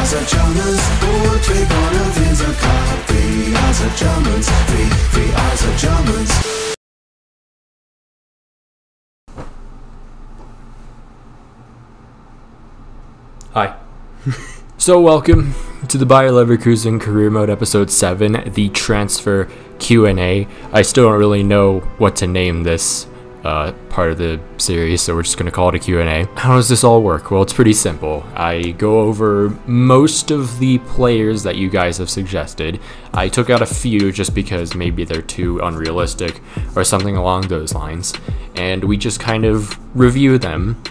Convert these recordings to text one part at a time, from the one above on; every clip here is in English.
are Germans und wir wollen diese Cup. We are the Germans, we are the Germans. Hi. So welcome to the Bayer Leverkusen Career Mode Episode 7, the Transfer Q&A. I still don't really know what to name this part of the series, so we're just going to call it a Q&A. How does this all work? Well, it's pretty simple. I go over most of the players that you guys have suggested. I took out a few just because maybe they're too unrealistic or something along those lines, and we just kind of review them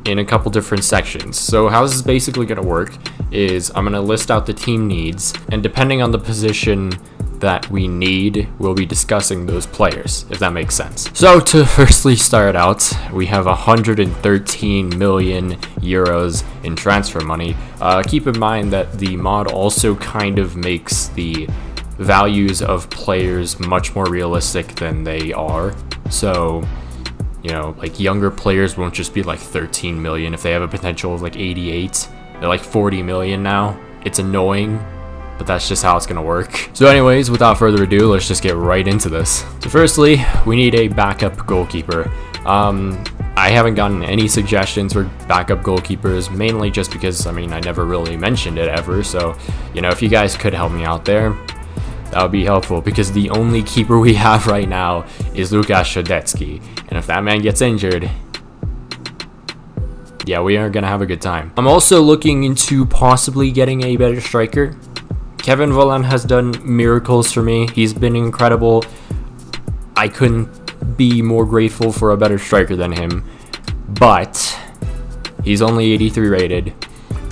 in a couple different sections. So how this is basically going to work is I'm going to list out the team needs, and depending on the position that we need, we'll be discussing those players, if that makes sense. So to firstly start out, we have 113 million euros in transfer money. Keep in mind that the mod also kind of makes the values of players much more realistic than they are. So, you know, like younger players won't just be like 13 million if they have a potential of like 88. They're like 40 million now. It's annoying, but that's just how it's gonna work. So anyways, without further ado, let's just get right into this. So firstly, we need a backup goalkeeper. I haven't gotten any suggestions for backup goalkeepers, mainly just because, I mean, I never really mentioned it ever. So, you know, if you guys could help me out there, that would be helpful, because the only keeper we have right now is Lukas Schodecki, and if that man gets injured, yeah, we aren't gonna have a good time. I'm also looking into possibly getting a better striker. Kevin Volland has done miracles for me. He's been incredible. I couldn't be more grateful for a better striker than him, but he's only 83 rated,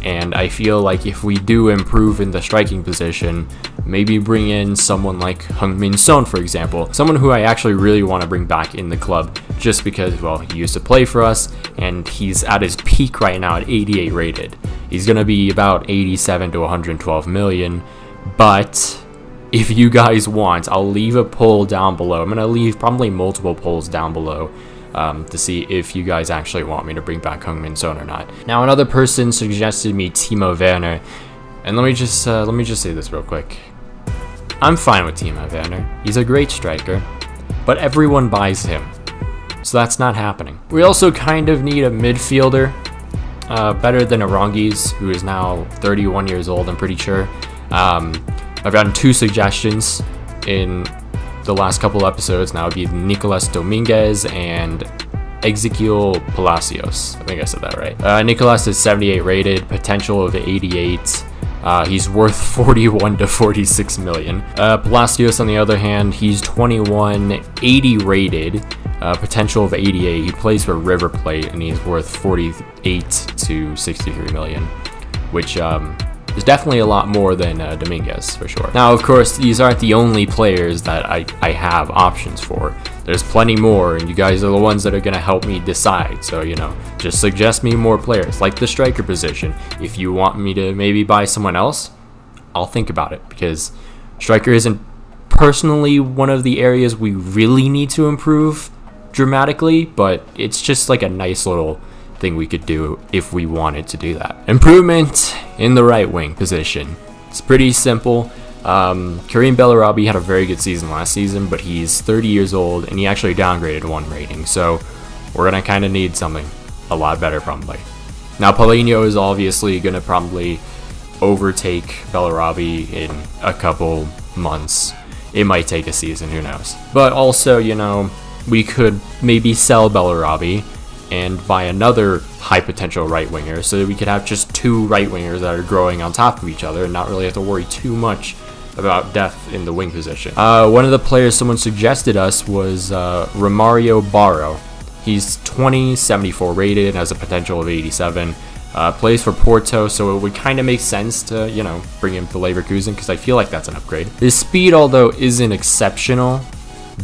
and I feel like if we do improve in the striking position, maybe bring in someone like HEUNG, for example, someone who I actually really want to bring back in the club, just because, well, he used to play for us, and he's at his peak right now at 88 rated. He's going to be about 87 to 112 million, but if you guys want, I'll leave a poll down below. I'm going to leave probably multiple polls down below to see if you guys actually want me to bring back HEUNG or not. Now, another person suggested me TIMO Werner, and let me just say this real quick. I'm fine with TIMO Werner. He's a great striker, but everyone buys him, so that's not happening. We also kind of need a midfielder, better than Aranguiz, who is now 31 years old, I'm pretty sure. I've gotten 2 suggestions in the last couple episodes. Now it would be NICOLAS Dominguez and EXEQUIEL Palacios. I think I said that right. NICOLAS is 78 rated, potential of 88. He's worth 41 to 46 million. Palacios, on the other hand, he's 21, 80 rated, potential of 88. He plays for River Plate, and he's worth 48 to 63 million, which is definitely a lot more than Dominguez, for sure. Now, of course, these aren't the only players that I have options for. There's plenty more, and you guys are the ones that are going to help me decide. So, you know, just suggest me more players, like the striker position. If you want me to maybe buy someone else, I'll think about it, because striker isn't personally one of the areas we really need to improve dramatically, but it's just like a nice little thing we could do if we wanted to do that. Improvement in the right wing position. It's pretty simple. Karim Bellarabi had a very good season last season, but he's 30 years old, and he actually downgraded 1 rating, so we're gonna kind of need something a lot better probably. Now, Paulinho is obviously gonna probably overtake Bellarabi in a couple months. It might take a season, who knows. But also, you know, we could maybe sell Bellarabi and buy another high potential right winger, so that we could have just 2 right wingers that are growing on top of each other and not really have to worry too much about depth in the wing position. One of the players someone suggested us was ROMARIO BARO. He's 20, 74 rated, has a potential of 87. Plays for Porto, so it would kind of make sense to, you know, bring him to Leverkusen, because I feel like that's an upgrade. His speed, although, isn't exceptional,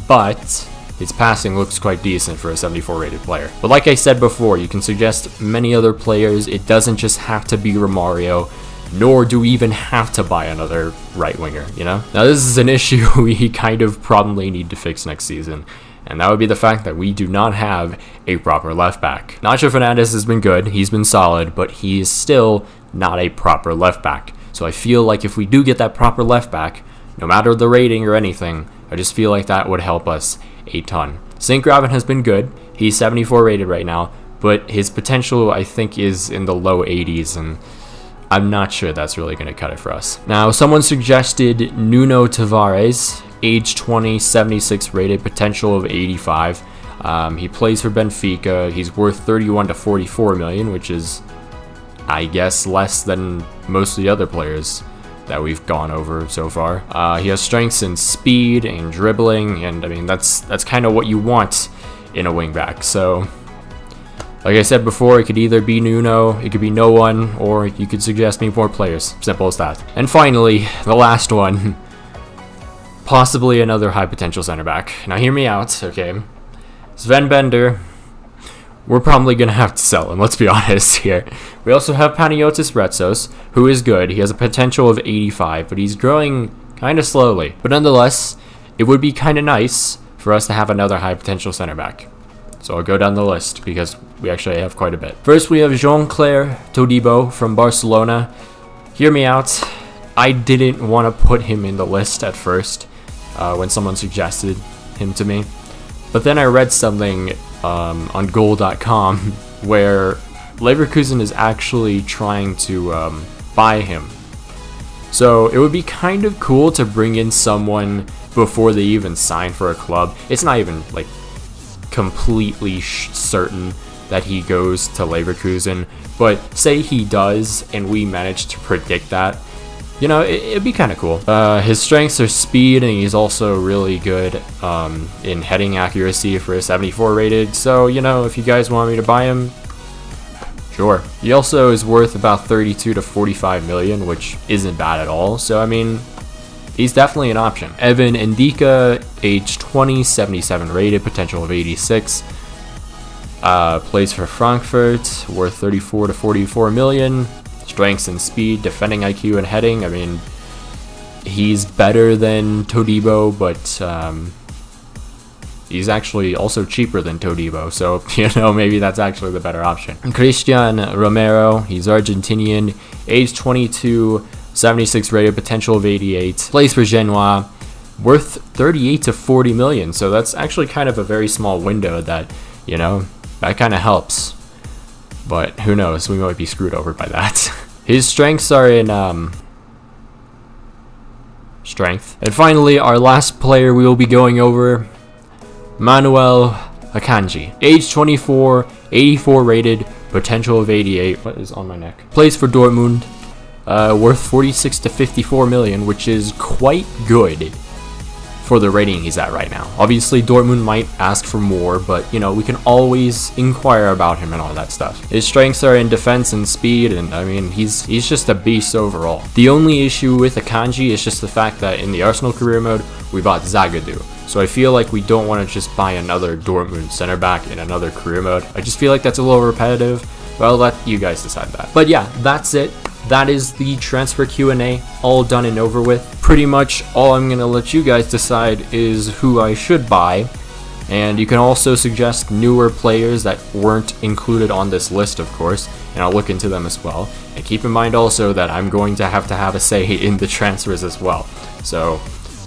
but his passing looks quite decent for a 74 rated player. But like I said before, you can suggest many other players. It doesn't just have to be ROMARIO, nor do we even have to buy another right winger, you know? Now, this is an issue we kind of probably need to fix next season, and that would be the fact that we do not have a proper left back. Nacho Fernandez has been good, he's been solid, but he is still not a proper left back. So I feel like if we do get that proper left back, no matter the rating or anything, I just feel like that would help us a ton. St. Graven has been good. He's 74 rated right now, but his potential I think is in the low 80s, and I'm not sure that's really going to cut it for us. Now, someone suggested Nuno Tavares, age 20, 76 rated, potential of 85. He plays for Benfica. He's worth 31 to 44 million, which is, I guess, less than most of the other players that we've gone over so far. He has strengths and speed and dribbling, and I mean that's kind of what you want in a wingback. So, like I said before, it could either be Nuno, it could be no one, or you could suggest me more players. Simple as that. And finally, the last one, possibly another high potential center back. Now hear me out, okay? Sven Bender. We're probably going to have to sell him, let's be honest here. We also have Panagiotis Retsos, who is good. He has a potential of 85, but he's growing kind of slowly. But nonetheless, it would be kind of nice for us to have another high potential center back. So I'll go down the list because we actually have quite a bit. First, we have JEAN-CLAIR Todibo from Barcelona. Hear me out. I didn't want to put him in the list at first when someone suggested him to me. But then I read something on goal.com where Leverkusen is actually trying to buy him. So it would be kind of cool to bring in someone before they even sign for a club. It's not even like completely certain that he goes to Leverkusen, but say he does and we manage to predict that, you know, it'd be kind of cool. His strengths are speed, and he's also really good in heading accuracy for a 74 rated. So, you know, if you guys want me to buy him, sure. He also is worth about 32 to 45 million, which isn't bad at all. So, I mean, he's definitely an option. Evan NDICKA, age 20, 77 rated, potential of 86. Plays for Frankfurt, worth 34 to 44 million. Strengths and speed, defending IQ, and heading. I mean, he's better than Todibo, but he's actually also cheaper than Todibo, so, you know, maybe that's actually the better option. CRISTIAN Romero, he's Argentinian, age 22, 76 rated, potential of 88. Plays for Genoa, worth 38 to 40 million, so that's actually kind of a very small window that, you know, that kind of helps. But who knows, we might be screwed over by that. His strengths are in strength. And finally, our last player we will be going over, Manuel AKANJI. Age 24, 84 rated, potential of 88. What is on my neck? Plays for Dortmund, worth 46 to 54 million, which is quite good for the rating he's at right now. Obviously, Dortmund might ask for more, but, you know, we can always inquire about him and all that stuff. His strengths are in defense and speed, and, I mean, he's just a beast overall. The only issue with AKANJI is just the fact that in the Arsenal career mode, we bought Zagadou. So I feel like we don't want to just buy another Dortmund center back in another career mode. I just feel like that's a little repetitive, but I'll let you guys decide that. But yeah, that's it. That is the transfer Q&A, all done and over with. Pretty much all I'm going to let you guys decide is who I should buy. And you can also suggest newer players that weren't included on this list, of course, and I'll look into them as well. And keep in mind also that I'm going to have a say in the transfers as well. So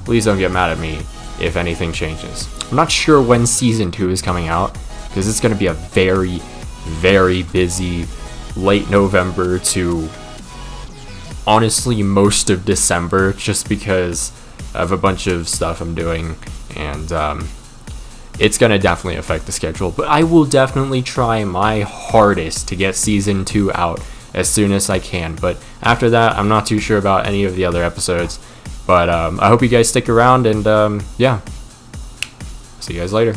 please don't get mad at me if anything changes. I'm not sure when Season 2 is coming out, because it's going to be a very, very busy late November to honestly most of December, just because of a bunch of stuff I'm doing, and it's gonna definitely affect the schedule, but I will definitely try my hardest to get Season 2 out as soon as I can. But after that, I'm not too sure about any of the other episodes, but I hope you guys stick around, and yeah, see you guys later.